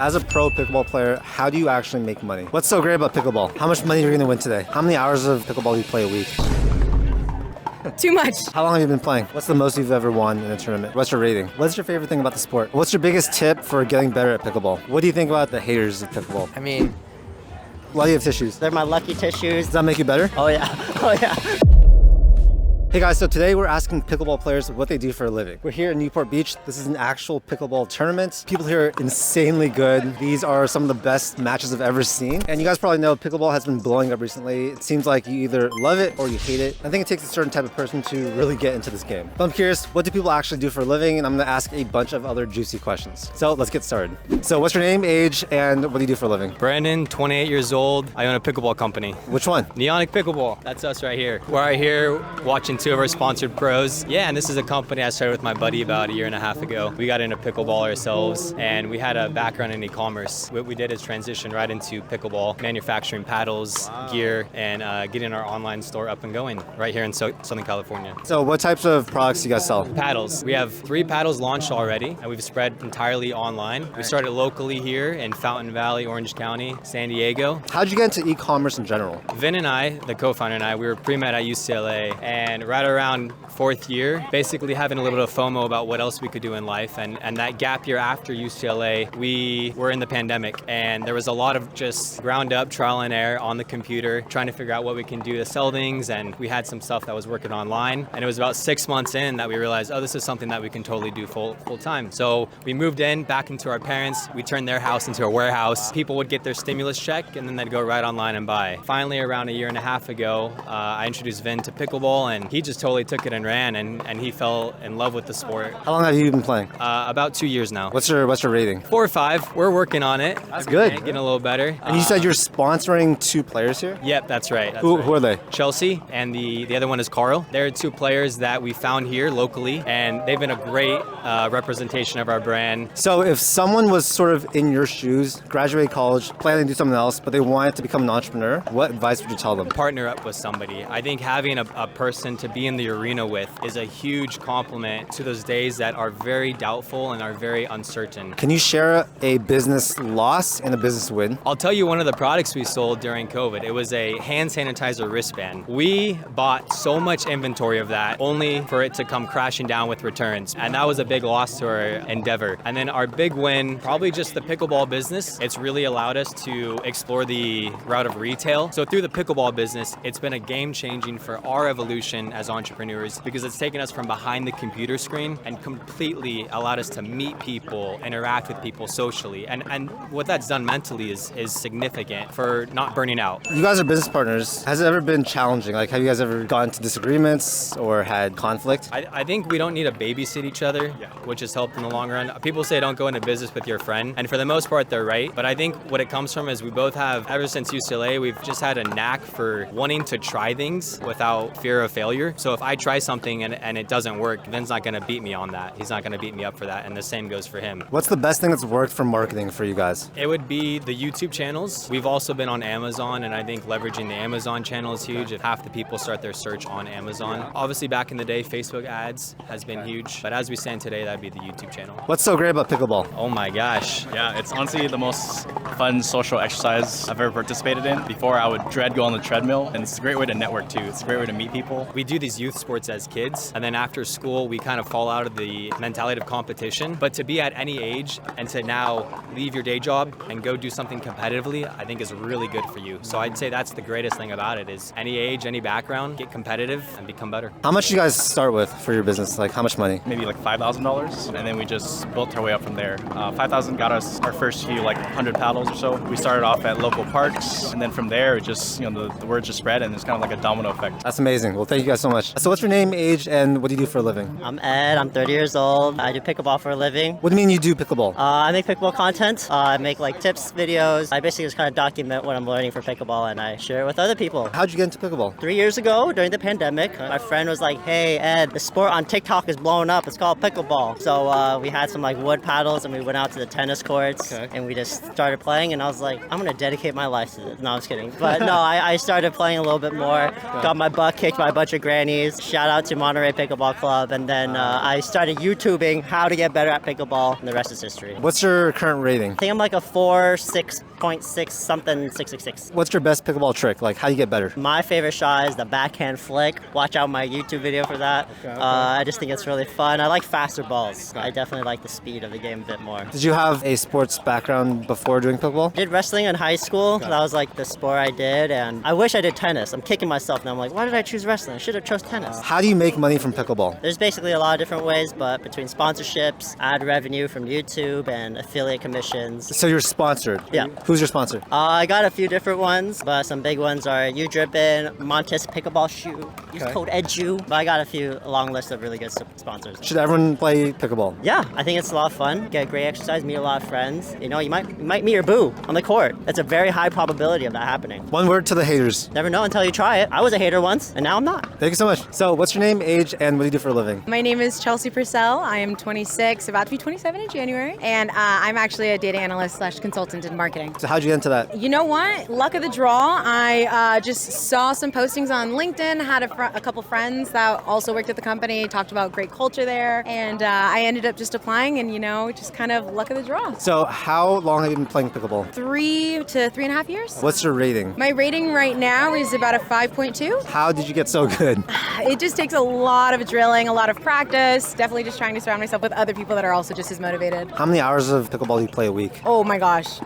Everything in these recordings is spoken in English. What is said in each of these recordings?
As a pro pickleball player, how do you actually make money? What's so great about pickleball? How much money are you going to win today? How many hours of pickleball do you play a week? Too much. How long have you been playing? What's the most you've ever won in a tournament? What's your rating? What's your favorite thing about the sport? What's your biggest tip for getting better at pickleball? What do you think about the haters of pickleball? I mean, Why do you have tissues? they're my lucky tissues. Does that make you better? Oh yeah, oh yeah. Hey guys, so today we're asking pickleball players what they do for a living. We're here in Newport Beach. This is an actual pickleball tournament. People here are insanely good. These are some of the best matches I've ever seen. And you guys probably know pickleball has been blowing up recently. It seems like you either love it or you hate it. I think it takes a certain type of person to really get into this game. But I'm curious, what do people actually do for a living? And I'm gonna ask a bunch of other juicy questions. So let's get started. So what's your name, age, and what do you do for a living? Brandon, 28 years old. I own a pickleball company. Which one? Neonic Pickleball. That's us right here. We're right here watching two of our sponsored pros. Yeah, and this is a company I started with my buddy about a year and a half ago. We got into pickleball ourselves, and we had a background in e-commerce. What we did is transition right into pickleball, manufacturing paddles, gear, and getting our online store up and going right here in Southern California. So what types of products do you guys sell? Paddles. We have 3 paddles launched already, and we've spread entirely online. We started locally here in Fountain Valley, Orange County, San Diego. How'd you get into e-commerce in general? Vinh and I, the co-founder and I, we were pre-med at UCLA, and right around 4th year, basically having a little bit of FOMO about what else we could do in life. And that gap year after UCLA, we were in the pandemic, and there was a lot of just ground up trial and error on the computer, trying to figure out what we can do to sell things. And we had some stuff that was working online. And it was about 6 months in that we realized, oh, this is something that we can totally do full time. So we moved in back into our parents. We turned their house into a warehouse. People would get their stimulus check, and then they'd go right online and buy. Finally, around a year and a half ago, I introduced Vinh to pickleball, and he just totally took it and ran, and he fell in love with the sport. How long have you been playing? About 2 years now. What's your rating? 4 or 5. We're working on it. That's good. Getting a little better. And you said you're sponsoring 2 players here? Yep, that's right. Who are they? Chelsea, and the other one is Carl. They're 2 players that we found here locally, and they've been a great representation of our brand. So if someone was sort of in your shoes, graduated college, planning to do something else, but they wanted to become an entrepreneur, what advice would you tell them? Partner up with somebody. I think having a person to be in the arena with is a huge compliment to those days that are very doubtful and are very uncertain. Can you share a business loss and a business win? I'll tell you one of the products we sold during COVID. It was a hand sanitizer wristband. We bought so much inventory of that only for it to come crashing down with returns. And that was a big loss to our endeavor. And then our big win, probably just the pickleball business. It's really allowed us to explore the route of retail. So through the pickleball business, it's been a game changing for our evolution as entrepreneurs, because it's taken us from behind the computer screen and completely allowed us to meet people, interact with people socially. And what that's done mentally is significant for not burning out. You guys are business partners. Has it ever been challenging? Like, have you guys ever gotten into disagreements or had conflict? I think we don't need to babysit each other, which has helped in the long run. People say don't go into business with your friend, and for the most part, they're right. But I think what it comes from is we both have, ever since UCLA, we've just had a knack for wanting to try things without fear of failure. So if I try something and it doesn't work, Vin's not going to beat me on that. He's not going to beat me up for that, and the same goes for him. What's the best thing that's worked for marketing for you guys? It would be the YouTube channels. We've also been on Amazon, and I think leveraging the Amazon channel is huge. If half the people start their search on Amazon. Obviously, back in the day, Facebook ads has been huge, but as we stand today, that'd be the YouTube channel. What's so great about pickleball? Oh my gosh. Yeah, it's honestly the most fun social exercise I've ever participated in. Before, I would dread go on the treadmill, and it's a great way to network too. It's a great way to meet people. We do these youth sports as kids, and then after school, we kind of fall out of the mentality of competition. But to be at any age and to now leave your day job and go do something competitively, I think is really good for you. So I'd say that's the greatest thing about it is any age, any background, get competitive and become better. How much do you guys start with for your business? Like, how much money? Maybe like $5,000, and then we just built our way up from there. $5,000 got us our first few, like 100 paddles or so. We started off at local parks, and then from there, it just, the word just spread, and it's kind of like a domino effect. That's amazing. Well, thank you guys so much. So what's your name, age, and what do you do for a living? I'm Ed. I'm 30 years old. I do pickleball for a living. What do you mean you do pickleball? I make pickleball content. I make like tips videos. I basically just kind of document what I'm learning for pickleball, and I share it with other people. How'd you get into pickleball? 3 years ago, during the pandemic, my friend was like, "Hey Ed, the sport on TikTok is blowing up. It's called pickleball." So we had some like wood paddles, and we went out to the tennis courts, and we just started playing. And I was like, I'm gonna dedicate my life to this. No, I'm just kidding. But no, I started playing a little bit more. Got my butt kicked by a bunch of grandkids. grannies. Shout out to Monterey Pickleball Club. And then I started YouTubing how to get better at pickleball, and the rest is history. What's your current rating? I think I'm like a 4.6 something, 666. What's your best pickleball trick? Like, how do you get better? My favorite shot is the backhand flick. Watch out my YouTube video for that. I just think it's really fun. I like faster balls. I definitely like the speed of the game a bit more. Did you have a sports background before doing pickleball? I did wrestling in high school. That was like the sport I did, and I wish I did tennis. I'm kicking myself now. I'm like, why did I choose wrestling? I should have chose tennis. How do you make money from pickleball? There's basically a lot of different ways, but between sponsorships, ad revenue from YouTube, and affiliate commissions. So you're sponsored? Yeah. Who's your sponsor? I got a few different ones, but some big ones are U Drippin, Montes Pickleball Shoe, use code EDJU. But I got a long list of really good sponsors. Should everyone play pickleball? Yeah, I think it's a lot of fun. Get great exercise, meet a lot of friends. You know, you might meet your boo on the court. That's a very high probability of that happening. One word to the haters. Never know until you try it. I was a hater once, and now I'm not. Thank you so much. So what's your name, age, and what do you do for a living? My name is Chelsea Purcell. I am 26, about to be 27 in January. And I'm actually a data analyst / consultant in marketing. So how'd you get into that? You know what? Luck of the draw. I just saw some postings on LinkedIn, had a couple friends that also worked at the company, talked about great culture there. And I ended up just applying and, just kind of luck of the draw. So how long have you been playing pickleball? 3 to 3.5 years. What's your rating? My rating right now is about a 5.2. How did you get so good? It just takes a lot of drilling, a lot of practice. Definitely just trying to surround myself with other people that are also just as motivated. How many hours of pickleball do you play a week? Oh my gosh.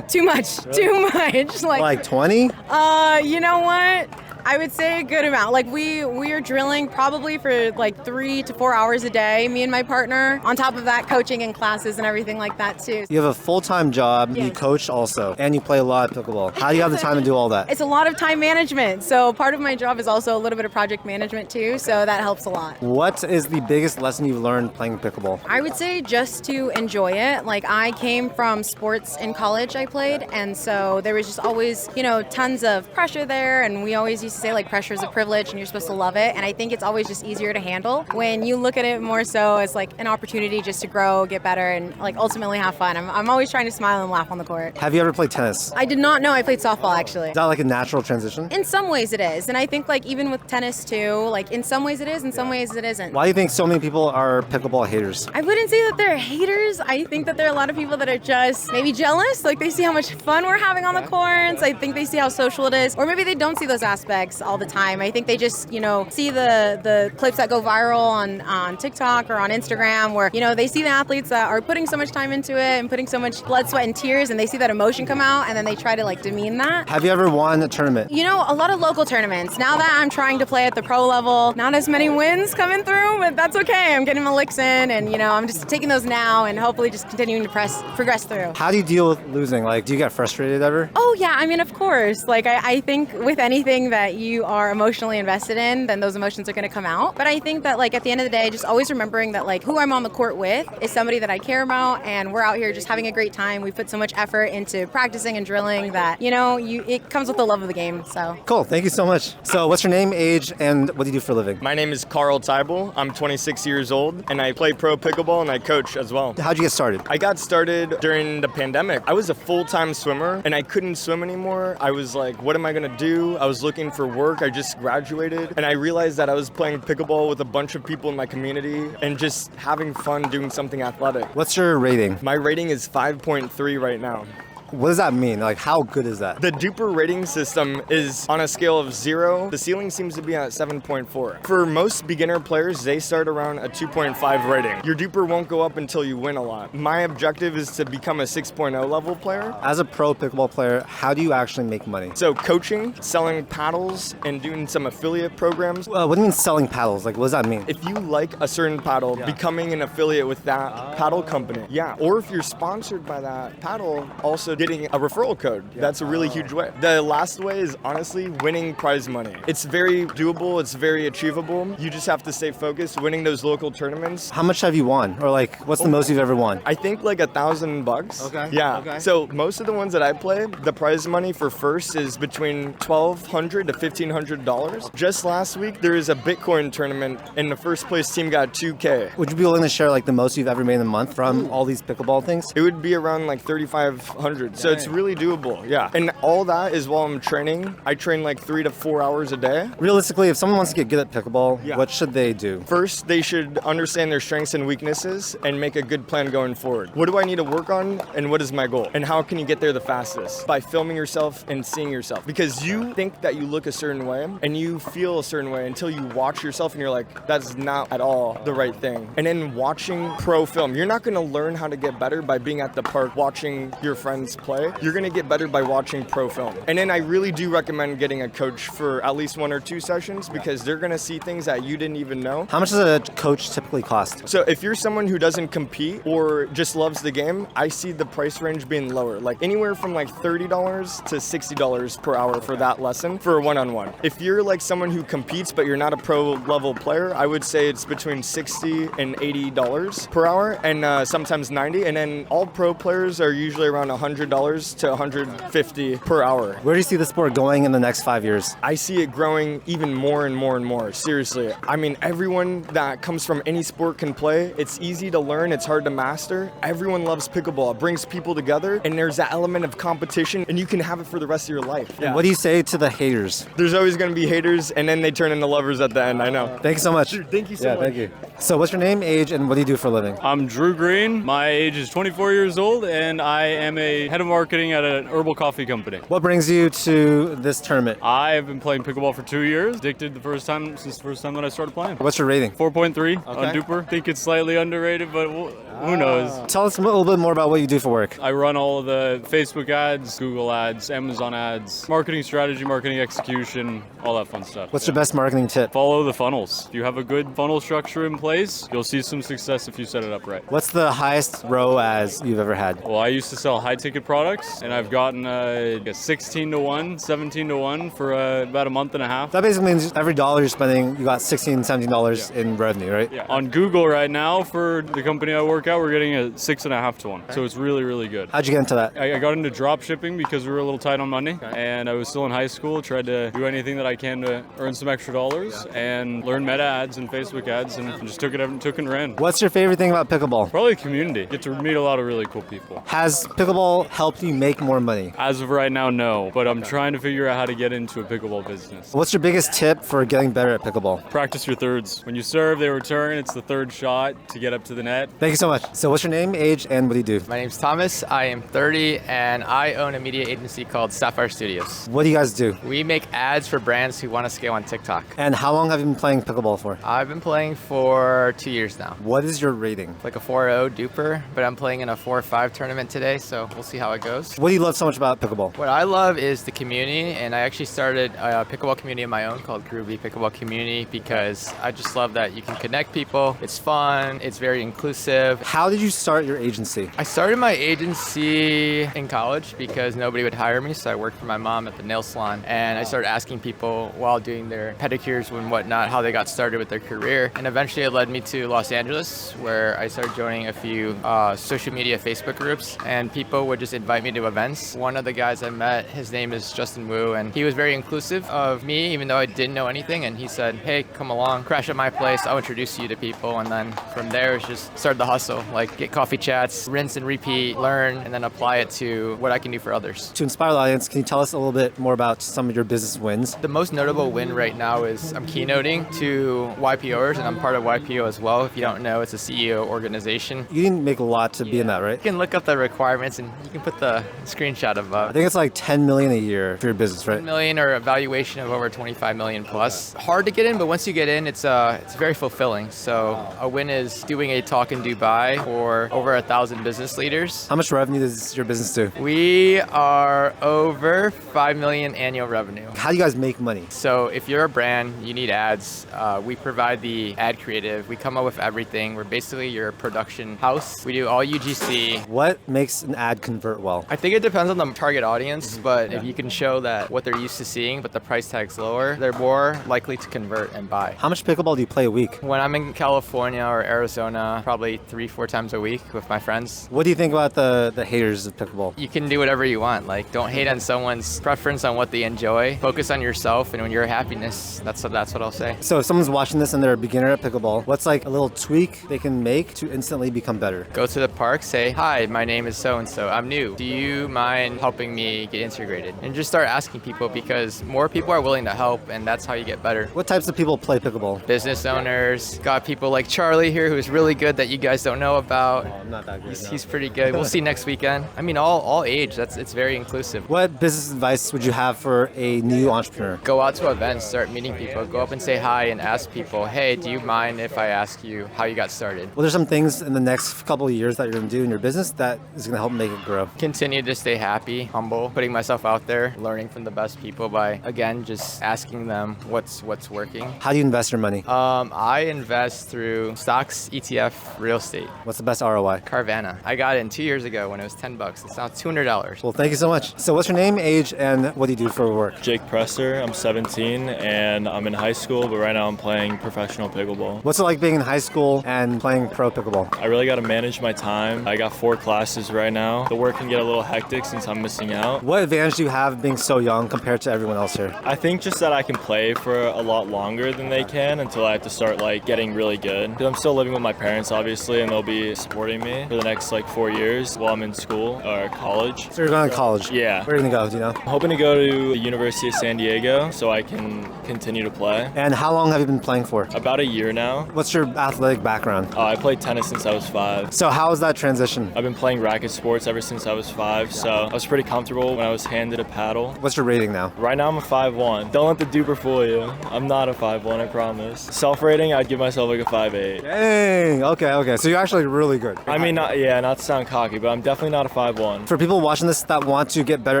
Too much. Too much. Like 20? You know what? I would say a good amount. Like we are drilling probably for like 3 to 4 hours a day, me and my partner. On top of that, coaching and classes and everything like that too. You have a full-time job, you Yes. coach also, and you play a lot of pickleball. How do you have the time to do all that? It's a lot of time management. So part of my job is also a little bit of project management too. So that helps a lot. What is the biggest lesson you've learned playing pickleball? I would say just to enjoy it. Like I came from sports in college I played, and so there was just always, tons of pressure there, and we always used to say like pressure is a privilege and you're supposed to love it, and I think it's always just easier to handle when you look at it more so as like an opportunity just to grow, get better, and like ultimately have fun. I'm always trying to smile and laugh on the court. Have you ever played tennis? I did not know I played softball actually. Is that like a natural transition? In some ways it is, and I think like even with tennis too, like in some ways it is, in some ways it isn't. Why do you think so many people are pickleball haters? I wouldn't say that they're haters. I think that there are a lot of people that are just maybe jealous. Like they see how much fun we're having on the courts. I think they see how social it is. Or maybe they don't see those aspects all the time. I think they just, see the clips that go viral on TikTok or on Instagram where, they see the athletes that are putting so much time into it and putting so much blood, sweat, and tears, and they see that emotion come out, and then they try to like demean that. Have you ever won a tournament? A lot of local tournaments. Now that I'm trying to play at the pro level, not as many wins coming through, but that's okay. I'm getting my licks in, and I'm just taking those now and hopefully just continuing to progress through. How do you deal with losing? Like, do you get frustrated ever? Oh yeah, I mean, of course. Like I think with anything that you are emotionally invested in, then those emotions are going to come out. But I think that like at the end of the day, just always remembering that like who I'm on the court with is somebody that I care about, and we're out here just having a great time. We put so much effort into practicing and drilling that it comes with the love of the game. So Cool, thank you so much. So what's your name, age, and what do you do for a living? My name is Carl Teibel. I'm 26 years old, and I play pro pickleball and I coach as well. How'd you get started? I got started during the pandemic. I was a full-time swimmer, and I couldn't swim anymore. I was like, what am I gonna do? I was looking for work. I just graduated, and I realized that I was playing pickleball with a bunch of people in my community and just having fun doing something athletic. What's your rating? My rating is 5.3 right now. What does that mean? Like, how good is that? The duper rating system is on a scale of 0. The ceiling seems to be at 7.4. For most beginner players, they start around a 2.5 rating. Your duper won't go up until you win a lot. My objective is to become a 6.0 level player. As a pro pickleball player, how do you actually make money? So coaching, selling paddles, and doing some affiliate programs. What do you mean selling paddles? Like, what does that mean? If you like a certain paddle, becoming an affiliate with that paddle company. Yeah. Or if you're sponsored by that paddle, also getting a referral code. That's a really huge way. The last way is honestly winning prize money. It's very doable. It's very achievable. You just have to stay focused, winning those local tournaments. How much have you won? Or like, what's the most you've ever won? I think like $1,000. Okay. Yeah. Okay. So most of the ones that I play, the prize money for first is between $1,200 to $1,500. Just last week, there is a Bitcoin tournament, and the first place team got $2K. Would you be willing to share like the most you've ever made in a month from all these pickleball things? It would be around like $3,500. sponsored. So it's really doable. Yeah. And all that is while I'm training. I train like 3 to 4 hours a day. Realistically, if someone wants to get good at pickleball, Yeah. what should they do? First, they should understand their strengths and weaknesses and make a good plan going forward. What do I need to work on and what is my goal? And how can you get there the fastest? By filming yourself and seeing yourself. Because you think that you look a certain way and you feel a certain way until you watch yourself and you're like, that's not at all the right thing. And then watching pro film, you're not gonna learn how to get better by being at the park watching your friends play. You're gonna get better by watching pro film. And then I really do recommend getting a coach for at least 1 or 2 sessions because they're gonna see things that you didn't even know. How much does a coach typically cost? So if you're someone who doesn't compete or just loves the game, I see the price range being lower, like anywhere from like $30 to $60 per hour for that lesson for a one-on-one. If you're like someone who competes but you're not a pro level player, I would say it's between $60 and $80 per hour and sometimes $90. And then all pro players are usually around $100 to $150 per hour. Where do you see the sport going in the next 5 years? I see it growing even more and more and more. Seriously. I mean, everyone that comes from any sport can play. It's easy to learn. It's hard to master. Everyone loves pickleball. It brings people together and there's that element of competition and you can have it for the rest of your life. Yeah. What do you say to the haters? There's always going to be haters and then they turn into lovers at the end. I know. Thank you so much. Dude, thank you so much. Thank you. So what's your name, age, and what do you do for a living? I'm Drew Green. My age is 24 years old, and I am a head of marketing at an herbal coffee company. What brings you to this tournament? I have been playing pickleball for 2 years. Addicted since the first time that I started playing. What's your rating? 4.3 on Duper. Think it's slightly underrated, but who knows? Tell us a little bit more about what you do for work. I run all of the Facebook ads, Google ads, Amazon ads, marketing strategy, marketing execution, all that fun stuff. What's your best marketing tip? Follow the funnels. If you have a good funnel structure in place, you'll see some success if you set it up right. What's the highest ROAS you've ever had? Well, I used to sell high-ticket products, and I've gotten a 16 to 1, 17 to 1 for about a month and a half. That basically means every dollar you're spending, you got $16, $17 in revenue, right? Yeah. On Google right now, for the company I work at, we're getting a 6.5 to 1. So it's really, really good. How'd you get into that? I got into drop shipping because we were a little tight on money, and I was still in high school, tried to do anything that I can to earn some extra dollars and learn meta ads and Facebook ads, and just took it and ran. What's your favorite thing about pickleball? Probably the community. Get to meet a lot of really cool people. Has pickleball helped you make more money? As of right now, no, but I'm trying to figure out how to get into a pickleball business. What's your biggest tip for getting better at pickleball? Practice your thirds. When you serve, they return. It's the third shot to get up to the net. Thank you so much. So what's your name, age, and what do you do? My name's Thomas. I am 30 and I own a media agency called Sapphire Studios. What do you guys do? We make ads for brands who want to scale on TikTok. And how long have you been playing pickleball for? I've been playing for 2 years now. What is your rating? Like a 4.0 duper, but I'm playing in a 4.5 tournament today, so we'll see how it goes. What do you love so much about pickleball? What I love is the community, and I actually started a pickleball community of my own called Groovy Pickleball Community because I just love that you can connect people. It's fun, it's very inclusive. How did you start your agency? I started my agency in college because nobody would hire me, so I worked for my mom at the nail salon, and I started asking people while doing their pedicures and whatnot how they got started with their career, and eventually it led me to Los Angeles where I started joining a few social media Facebook groups, and people would just invite me to events. One of the guys I met, his name is Justin Wu, and he was very inclusive of me even though I didn't know anything, and he said, hey, come along, crash at my place, I'll introduce you to people, and then from there it's just started the hustle, like get coffee chats, rinse and repeat, learn, and then apply it to what I can do for others. To inspire the audience, can you tell us a little bit more about some of your business wins? The most notable win right now is I'm keynoting to YPOers, and I'm part of YPO as well. If you don't know, it's a CEO organization. You didn't make a lot to be in that, right? You can look up the requirements and you can put the screenshot of I think it's like 10 million a year for your business, right? 10 million or a valuation of over 25 million plus. Hard to get in, but once you get in, it's very fulfilling. So a win is doing a talk in Dubai for over 1,000 business leaders. How much revenue does your business do? We are over 5 million annual revenue. How do you guys make money? So if you're a brand, you need ads. We provide the ad creative. We come up with everything. We're basically your production house. We do all UGC. What makes an ad convert well? I think it depends on the target audience, but if you can show that what they're used to seeing, but the price tag's lower, they're more likely to convert and buy. How much pickleball do you play a week? When I'm in California or Arizona, probably 3-4 times a week with my friends. What do you think about the haters of pickleball? You can do whatever you want. Like, don't hate on someone's preference on what they enjoy. Focus on yourself, and when you're happiness, that's what I'll say. So if someone's watching this and they're a beginner at pickleball, what's like a little tweak they can make to instantly become better? Go to the park, say, hi, my name is so-and-so. I'm new new. Do you mind helping me get integrated? And just start asking people because more people are willing to help, and that's how you get better. What types of people play pickleball? Business owners, got people like Charlie here who's really good that you guys don't know about. Oh, I'm not that good. He's pretty good. We'll see next weekend. I mean, all age. It's very inclusive. What business advice would you have for a new entrepreneur? Go out to events, start meeting people, go up and say hi and ask people, hey, do you mind if I ask you how you got started? Well, there's some things in the next couple of years that you're going to do in your business that is going to help make it grow. Continue to stay happy, humble, putting myself out there, learning from the best people by, again, just asking them what's working. How do you invest your money? I invest through stocks, ETF, real estate. What's the best ROI? Carvana. I got it in 2 years ago when it was $10. It's now $200. Well, thank you so much. So what's your name, age, and what do you do for work? Jake Presser. I'm 17 and I'm in high school, but right now I'm playing professional pickleball. What's it like being in high school and playing pro pickleball? I really got to manage my time. I got 4 classes right now. The work can get a little hectic since I'm missing out. What advantage do you have being so young compared to everyone else here? I think just that I can play for a lot longer than they can until I have to start like getting really good. Because I'm still living with my parents obviously, and they'll be supporting me for the next like 4 years while I'm in school or college. So you're going to college? Yeah. Where are you going to go, do you know? I'm hoping to go to the University of San Diego so I can continue to play. And how long have you been playing for? About a year now. What's your athletic background? I played tennis since I was 5. So how was that transition? I've been playing racket sports ever since I was 5, so I was pretty comfortable when I was handed a paddle. What's your rating now? Right now I'm a 5'1". Don't let the duper fool you. I'm not a 5'1", I promise. Self-rating, I'd give myself like a 5'8". Dang, okay. So you're actually really good. I mean, not to sound cocky, but I'm definitely not a 5'1". For people watching this that want to get better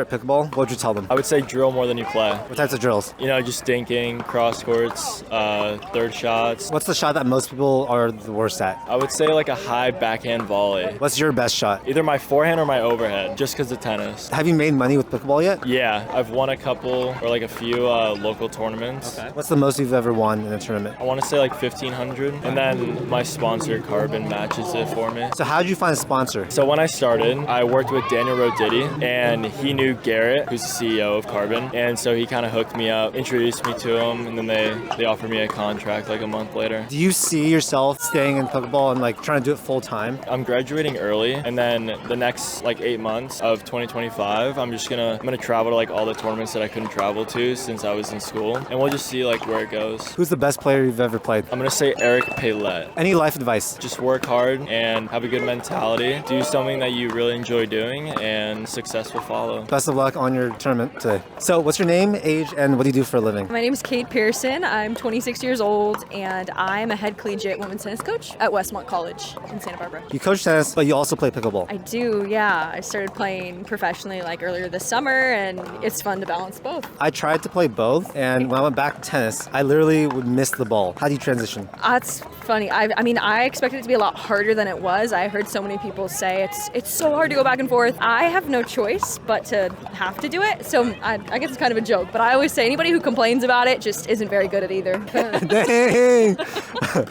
at pickleball, what would you tell them? I would say drill more than you play. What types of drills? You know, just dinking, cross courts, third shots. What's the shot that most people are the worst at? I would say like a high backhand volley. What's your best shot? Either my forehand or my overhead, just because of tennis. Have you made money with pickleball yet? Yeah, I've won a couple or like a few local tournaments. Okay. What's the most you've ever won in a tournament? I want to say like 1,500, and then my sponsor Carbon matches it for me. So how did you find a sponsor? So when I started, I worked with Daniel Roditi, and he knew Garrett, who's the CEO of Carbon, and so he kind of hooked me up, introduced me to him, and then they offered me a contract like a month later. Do you see yourself staying in pickleball and like trying to do it full time? I'm graduating early, and then the next like 8 months of 2025, I'm gonna travel to like all the tournaments that I couldn't travel to since I was in school, and we'll just see like where it goes. Who's the best player you've ever played? I'm gonna say Eric Paylette. Any life advice? Just work hard and have a good mentality. Do something that you really enjoy doing, and success will follow. Best of luck on your tournament today. So what's your name, age, and what do you do for a living? My name is Cade Pearson. I'm 26 years old, and I'm a head collegiate women's tennis coach at Westmont College in Santa Barbara. You coach tennis, but you also play pickleball. I do, yeah. I started playing professionally like earlier this summer, and it's fun to balance both. I tried to play both, and when I went back to tennis, I literally would miss the ball. How do you transition? That's funny. I mean, I expected it to be a lot harder than it was. I heard so many people say it's so hard to go back and forth. I have no choice but to have to do it, so I guess it's kind of a joke, but I always say anybody who complains about it just isn't very good at either. Dang!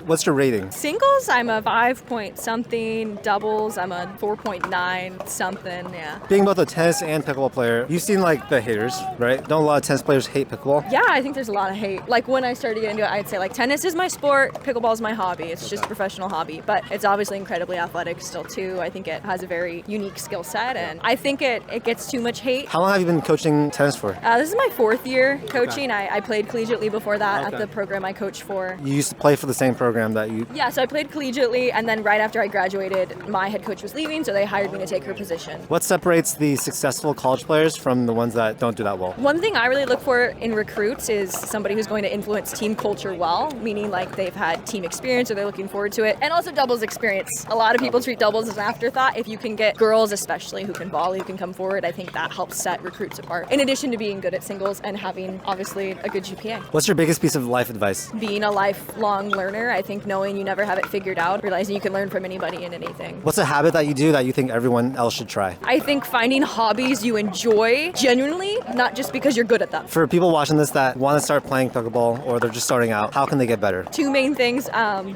What's your rating? Singles, I'm a 5 point something. Doubles, I'm a 4.9 something, yeah. Being both a tennis and pickleball player, you've seen like the haters, right? Don't a lot of tennis players hate pickleball? Yeah, I think there's a lot of hate. Like when I started getting into it, I'd say like tennis is my sport, pickleball is my hobby. It's just a professional hobby, but it's obviously incredibly athletic still too. I think it has a very unique skill set, and I think it gets too much hate. How long have you been coaching tennis for? This is my 4th year coaching. I played collegiately before that at the program I coached for. You used to play for the same program that you... Yeah, so I played collegiately, and then right after I graduated, my head coach was leaving, so they hired me to take her position. What separates the successful college players from the ones that don't do that well? One thing I really look for in recruits is somebody who's going to influence team culture well, meaning like they've had team experience or they're looking forward to it, and also doubles experience. A lot of people treat doubles as an afterthought. If you can get girls especially who can volley, who can come forward, I think that helps set recruits apart. In addition to being good at singles and having obviously a good GPA. What's your biggest piece of life advice? Being a lifelong learner, I think knowing you never have it figured out, realizing you can learn from anybody and anything. What's a habit that you do that you think everyone else should try? I think finding hobbies you enjoy genuinely, not just because you're good at them. For people watching this that want to start playing pickleball or they're just starting out, how can they get better? 2 main things.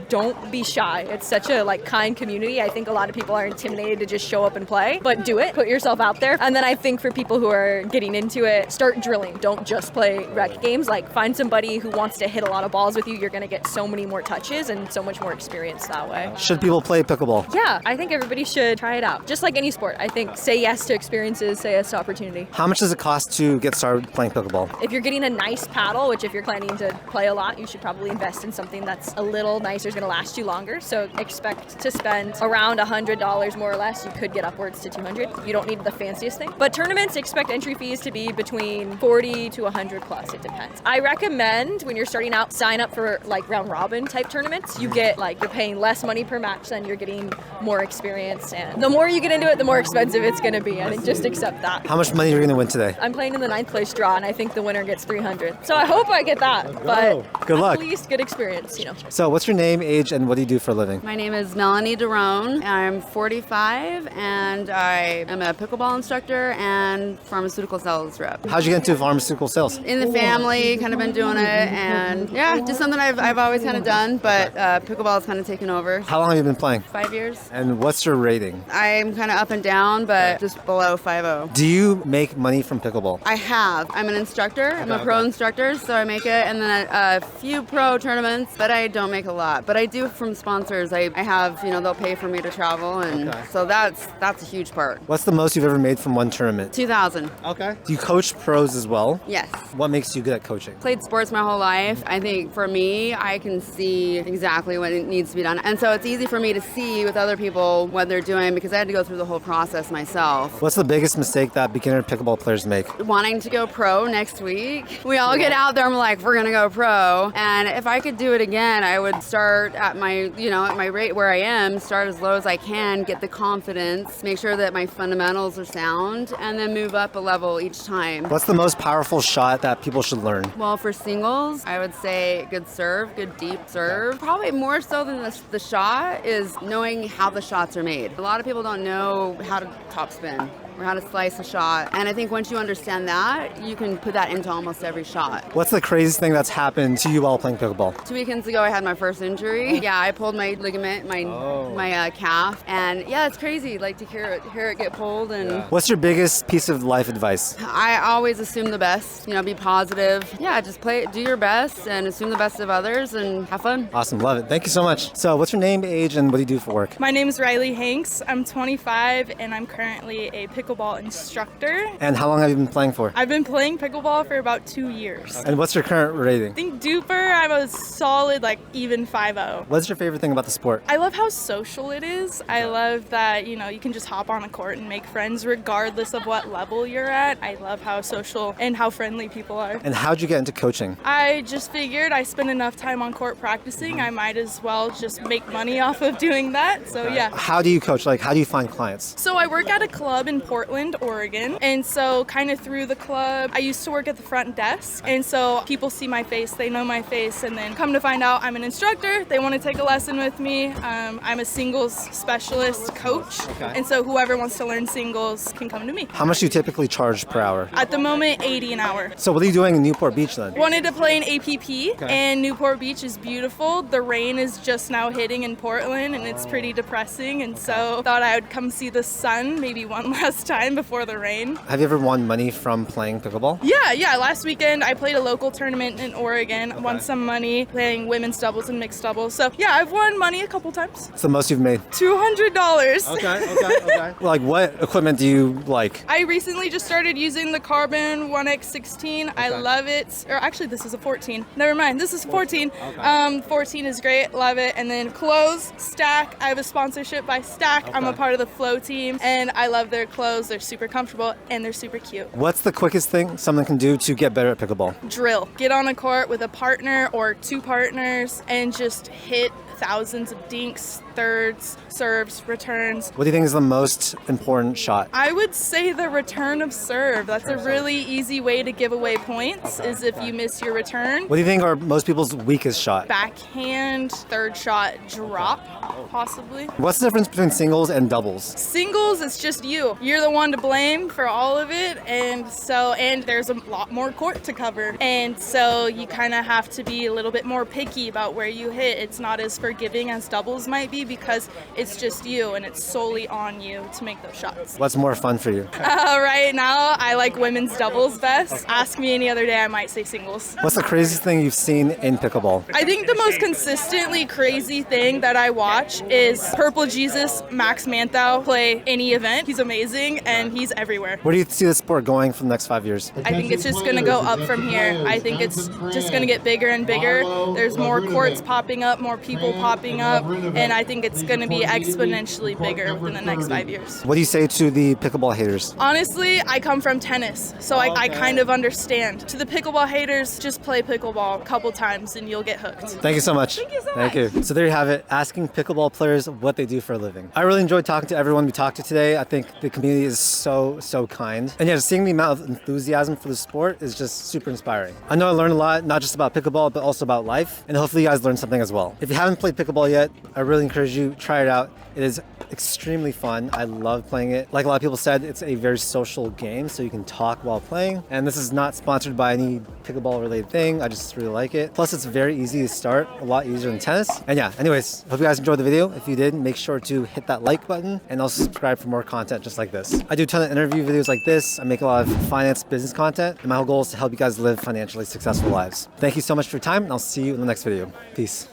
Don't be shy. It's such a kind community. I think a lot of people are intimidated to just show up and play, but do it. Put yourself out there. And then I think for people who are getting into it, start drilling. Don't just play rec games. Find somebody who wants to hit a lot of balls with you. You're going to get so many more touches and so much more experience that way. Should people play pickleball? Yeah, I think everybody should try it out. Just like any sport. I think say yes to experiences, say yes to opportunity. How much does it cost to get started playing pickleball? If you're getting a nice paddle, which if you're planning to play a lot, you should probably invest in something that's a little nicer, is going to last you longer. So expect to spend around $100 more or less. You could get upwards to $200. You don't need the fanciest thing. But tournaments, expect entry fees to be between $40 to $100 plus. It depends. I recommend when you're starting out, sign up for like round robin type tournaments. You get like, you're paying less money per match than you're getting more experience. And the more you get into it, the more expensive it's going to be. And just accept that. How much money are you going to win today? I'm playing in the 9th place draw, and I think the winner gets $300. So I hope I get that. But good luck. At least good experience, you know. So what's your name, age, and what do you do for a living? My name is Melanie Derone. I'm 45, and I am a pickleball instructor and pharmaceutical sales rep. How'd you get into pharmaceutical sales? In the family, kind of been doing it, and yeah, just something I've always kind of done, but pickleball has kind of taken over. How long have you been playing? 5 years. And what's your rating? I'm kind of up and down, but just below 5.0. Do you make money from pickleball? I have. I'm an instructor. I'm a pro instructor, so I make it, and then a few pro tournaments, but I don't make a lot. But I do from sponsors. I have, they'll pay for me to travel, and so that's a huge part. What's the most you've ever made from one tournament? 2,000. Okay. Do you coach pros as well? Yes. What makes you good at coaching? Played sports my whole life. I think for me, I can see exactly what it needs to be done. And so it's easy for me to see with other people what they're doing because I had to go through the whole process myself. What's the biggest mistake that beginner pickleball players make? Wanting to go pro next week. We all get out there and we're like, we're gonna go pro. And if I could do it again, I would start at my, at my rate where I am, start as low as I can, get the confidence, make sure that my fundamentals are sound, and then move up a level each time. What's the most powerful shot that people should learn? Well, for singles, I would say good serve, good deep serve. Probably more so than the shot is knowing how the shots are made. A lot of people don't know how to topspin or how to slice a shot. And I think once you understand that, you can put that into almost every shot. What's the craziest thing that's happened to you while playing pickleball? 2 weekends ago, I had my first injury. Yeah, I pulled my ligament, my calf. And yeah, it's crazy, like to hear it get pulled. And What's your biggest piece of life advice? I always assume the best, be positive. Yeah, just do your best and assume the best of others and have fun. Awesome, love it. Thank you so much. So what's your name, age, and what do you do for work? My name is Riley Hanks. I'm 25 and I'm currently a pickleball instructor. And how long have you been playing for? I've been playing pickleball for about 2 years. And what's your current rating? I think duper, I'm a solid even 5.0. What's your favorite thing about the sport? I love how social it is. I love that, you can just hop on a court and make friends regardless of what level you're at. I love how social and how friendly people are. And how'd you get into coaching? I just figured I spend enough time on court practicing, I might as well just make money off of doing that. So yeah. How do you coach? How do you find clients? So I work at a club in Portland, Oregon. And so kind of through the club, I used to work at the front desk. And so people see my face, they know my face, and then come to find out I'm an instructor. They want to take a lesson with me. I'm a singles specialist coach. And so whoever wants to learn singles can come to me. How much do you typically charge per hour? At the moment, 80 an hour. So what are you doing in Newport Beach then? Wanted to play in APP, and Newport Beach is beautiful. The rain is just now hitting in Portland, and it's pretty depressing. And so thought I would come see the sun maybe one last time before the rain. Have you ever won money from playing pickleball? Yeah. Last weekend I played a local tournament in Oregon, won some money playing women's doubles and mixed doubles. So yeah, I've won money a couple times. It's the most you've made? $200. Okay. What equipment do you like? I recently just started using the Carbon 1X16. I love it. Or actually, this is a 14. Never mind, this is 14. 14 is great, love it. And then clothes, Stack. I have a sponsorship by Stack. I'm a part of the Flow team, and I love their clothes. They're super comfortable and they're super cute. What's the quickest thing someone can do to get better at pickleball? Drill. Get on a court with a partner or 2 partners and just hit thousands of dinks, thirds, serves, returns. What do you think is the most important shot? I would say the return of serve. That's a really easy way to give away points is if you miss your return. What do you think are most people's weakest shot? Backhand, third shot, drop, possibly. What's the difference between singles and doubles? Singles, it's just you. You're the one to blame for all of it, and there's a lot more court to cover. And so you kind of have to be a little bit more picky about where you hit. It's not as forgiving forgiving as doubles might be because it's just you and it's solely on you to make those shots. What's more fun for you? Right now, I like women's doubles best. Ask me any other day, I might say singles. What's the craziest thing you've seen in pickleball? I think the most consistently crazy thing that I watch is Purple Jesus Max Manthau play any event. He's amazing and he's everywhere. Where do you see the sport going for the next 5 years? I think it's just going to go up from here. I think it's just going to get bigger and bigger. There's more courts popping up, more people popping up, and I think it's going to be exponentially bigger within the next 5 years. What do you say to the pickleball haters? Honestly, I come from tennis, so I kind of understand. To the pickleball haters, just play pickleball a couple times and you'll get hooked. Thank you so much. Thank you so Thank much. you. So there you have it, asking pickleball players what they do for a living. I really enjoyed talking to everyone we talked to today. I think the community is so kind. And yeah, just seeing the amount of enthusiasm for the sport is just super inspiring. I know I learned a lot, not just about pickleball, but also about life. And hopefully you guys learned something as well. If you haven't played pickleball yet, I really encourage you, try it out. It is extremely fun. I love playing it. Like a lot of people said, it's a very social game, so you can talk while playing. And this is not sponsored by any pickleball related thing. I just really like it. Plus, it's very easy to start, a lot easier than tennis. And yeah, anyways, hope you guys enjoyed the video. If you did, make sure to hit that like button and also subscribe for more content just like this. I do a ton of interview videos like this. I make a lot of finance business content, and my whole goal is to help you guys live financially successful lives. Thank you so much for your time, and I'll see you in the next video. Peace.